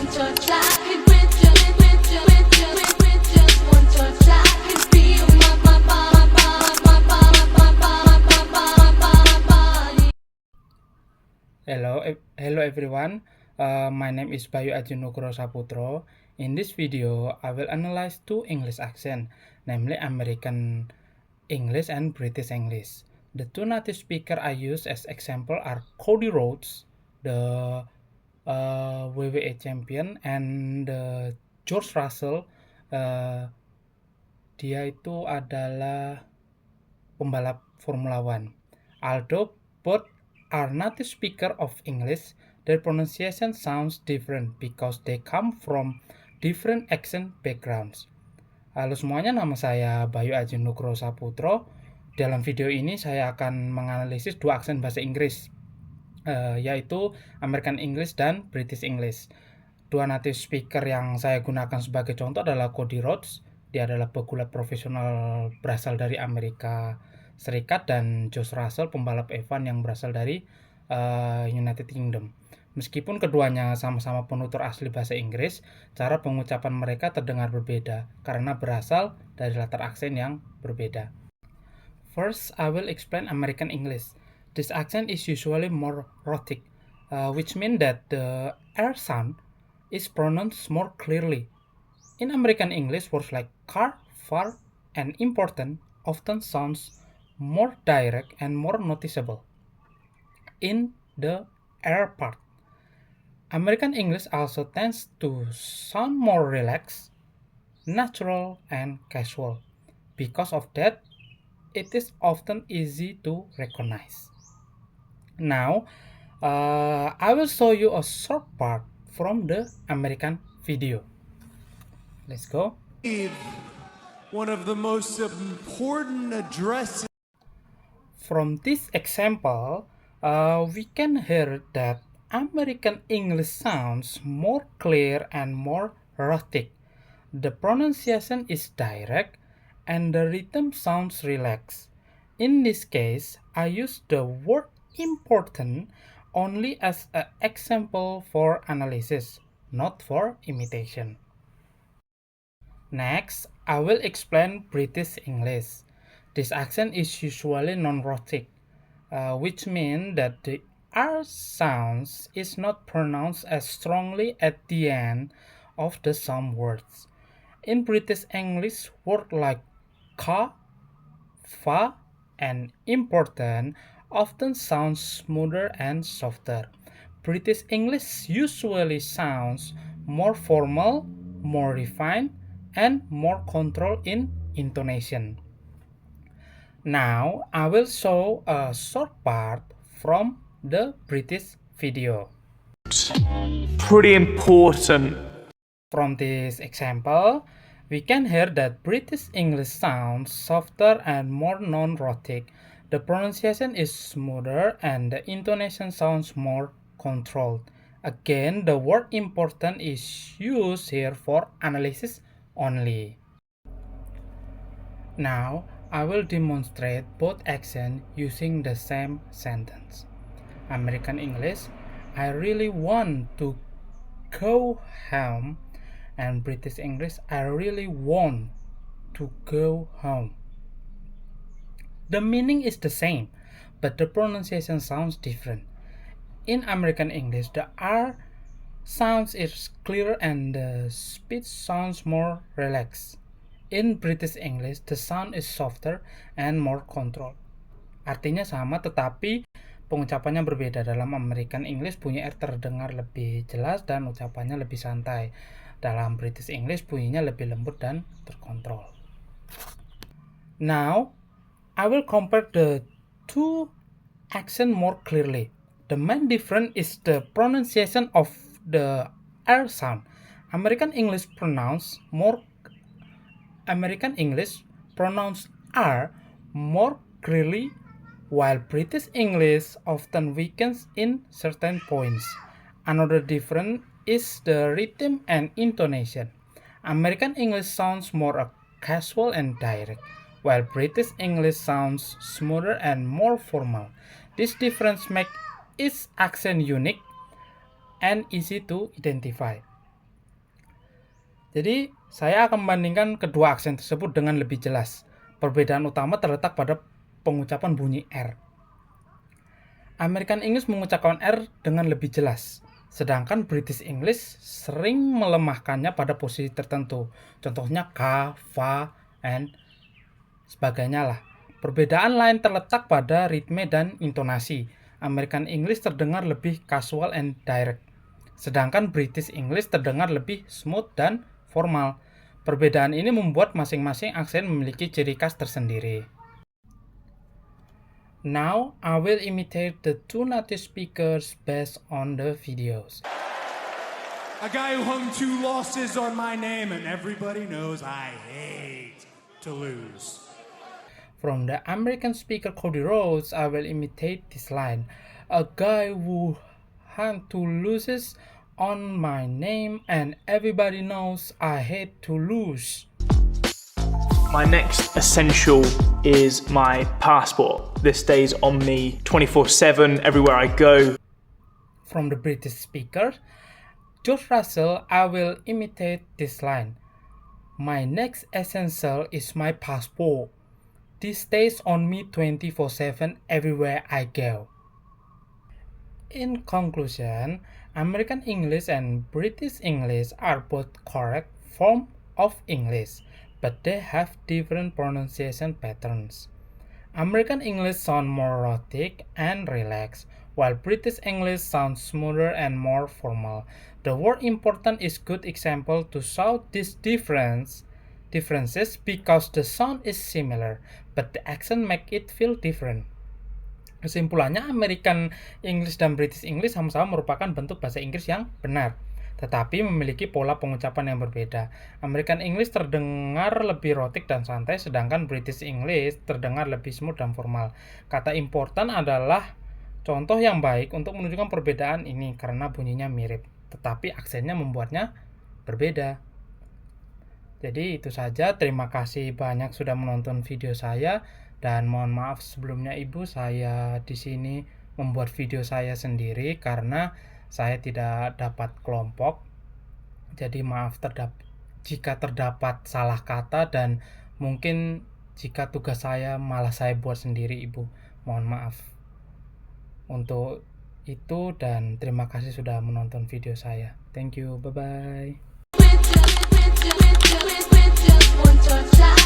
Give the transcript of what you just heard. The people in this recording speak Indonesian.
one touch, I could with just one touch, I could feel my body. Hello everyone. My name is Bayu Aji Nugroho Saputro. In this video, I will analyze two English accents, namely American English and British English. The two native speakers I use as example are Cody Rhodes, the WWE champion, and George Russell. Dia itu adalah pembalap Formula One. Although both are native speaker of English, their pronunciation sounds different because they come from different accent backgrounds. Halo semuanya, nama saya Bayu Aji Nugroho Saputro. Dalam video ini saya akan menganalisis dua aksen bahasa Inggris, yaitu American English dan British English. Dua native speaker yang saya gunakan sebagai contoh adalah Cody Rhodes. Dia adalah pegulat profesional berasal dari Amerika Serikat, dan George Russell, pembalap F1 yang berasal dari United Kingdom. Meskipun keduanya sama-sama penutur asli bahasa Inggris, cara pengucapan mereka terdengar berbeda karena berasal dari latar aksen yang berbeda. First, I will explain American English. This accent is usually more rhotic, which means that the R sound is pronounced more clearly. In American English, words like car, far, and important often sounds more direct and more noticeable in the R part. American English also tends to sound more relaxed, natural, and casual. Because of that, it is often easy to recognize. Now, I will show you a short part from the American video. Let's go. One of the most important addresses. From this example, we can hear that American English sounds more clear and more rhotic. The pronunciation is direct and the rhythm sounds relaxed. In this case, I use the word important only as an example for analysis, not for imitation. Next, I will explain British English. This accent is usually non-rhotic, which means that the R sound is not pronounced as strongly at the end of the some words. In British English, words like ka, fa, and important often sound smoother and softer. British English usually sounds more formal, more refined, and more control in intonation. Now, I will show a short part from the British video. Pretty important. From this example, we can hear that British English sounds softer and more non-rhotic. The pronunciation is smoother and the intonation sounds more controlled. Again, the word important is used here for analysis only. Now, I will demonstrate both accents using the same sentence. American English, I really want to go home, and British English, I really want to go home. The meaning is the same, but the pronunciation sounds different. In American English, the R sounds is clear and the speech sounds more relaxed. In British English, the sound is softer and more controlled. Artinya sama, tetapi pengucapannya berbeda. Dalam American English, bunyi R terdengar lebih jelas dan ucapannya lebih santai. Dalam British English, bunyinya lebih lembut dan terkontrol. Now, I will compare the two accents more clearly. The main difference is the pronunciation of the R sound. American English pronounce R more clearly, while British English often weakens in certain points. Another difference is the rhythm and intonation. American English sounds more casual and direct, while British English sounds smoother and more formal. This difference makes each accent unique and easy to identify. Jadi, saya akan membandingkan kedua aksen tersebut dengan lebih jelas. Perbedaan utama terletak pada pengucapan bunyi R. American English mengucapkan R dengan lebih jelas, sedangkan British English sering melemahkannya pada posisi tertentu. Contohnya K, va, and sebagainya lah. Perbedaan lain terletak pada ritme dan intonasi. American English terdengar lebih casual and direct, sedangkan British English terdengar lebih smooth dan formal. Perbedaan ini membuat masing-masing aksen memiliki ciri khas tersendiri. Now, I will imitate the two native speakers based on the videos. A guy who hung 2 losses on my name, and everybody knows I hate to lose. From the American speaker Cody Rhodes, I will imitate this line. A guy who hung 2 losses on my name, and everybody knows I hate to lose. My next essential is my passport. This stays on me 24/7 everywhere I go. From the British speaker, George Russell, I will imitate this line. My next essential is my passport. This stays on me 24/7 everywhere I go. In conclusion, American English and British English are both correct forms of English, but they have different pronunciation patterns. American English sounds more rhotic and relaxed, while British English sounds smoother and more formal. The word important is good example to show these differences because the sound is similar, but the accent make it feel different. Kesimpulannya, American English dan British English sama-sama merupakan bentuk bahasa Inggris yang benar, tetapi memiliki pola pengucapan yang berbeda. American English terdengar lebih rhotic dan santai, sedangkan British English terdengar lebih smooth dan formal. Kata important adalah contoh yang baik untuk menunjukkan perbedaan ini karena bunyinya mirip, tetapi aksennya membuatnya berbeda. Jadi itu saja, terima kasih banyak sudah menonton video saya, dan mohon maaf sebelumnya Ibu, saya di sini membuat video saya sendiri karena saya tidak dapat kelompok. Jadi maaf jika terdapat salah kata, dan mungkin jika tugas saya malah saya buat sendiri Ibu. Mohon maaf untuk itu, dan terima kasih sudah menonton video saya. Thank you, bye-bye. With just one touch,